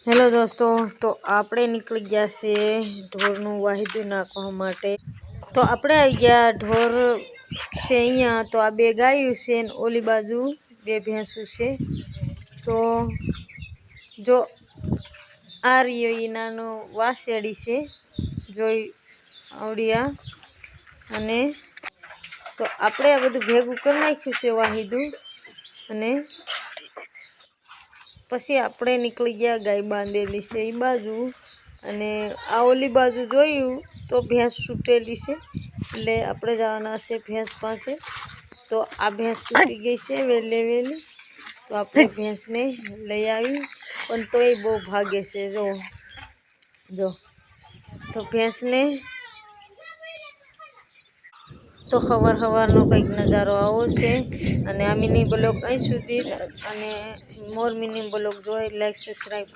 Hello दोस्तों, तो आपणे निकली गया से ढोरનું વાહિદું નાખવા માટે। તો આપણે આવી ગયા ઢોર છે અહીંયા। તો આ બે ગાયું છે ને ઓલી બાજુ બે ભેંસું છે। તો જો આ રહ્યો ઈ નાનો વાસેડી છે, જોઈ આવડિયા। અને તો આપણે આ બધું ભેગું કરી નાખ્યું છે વાહિદું, અને પછી આપણે નીકળી ગયા ગાય બાંધેલી છે એ બાજુ। અને આ ઓલી બાજુ જોયું તો ભેંસ છૂટેલી છે, એટલે આપણે જવાના છે ભેંસ પાસે। તો આ ભેંસ છૂટી ગઈ છે વહેલી, તો આપણે ભેંસને લઈ આવી, પણ તોય બહુ ભાગે છે। જો તો ભેંસને તો સવારનો કંઈક નજારો આવો છે। અને આ મિની બ્લોગ અહીં સુધી, અને મોર મિની બ્લોગ જોઈ લાઈક સબસ્ક્રાઈબ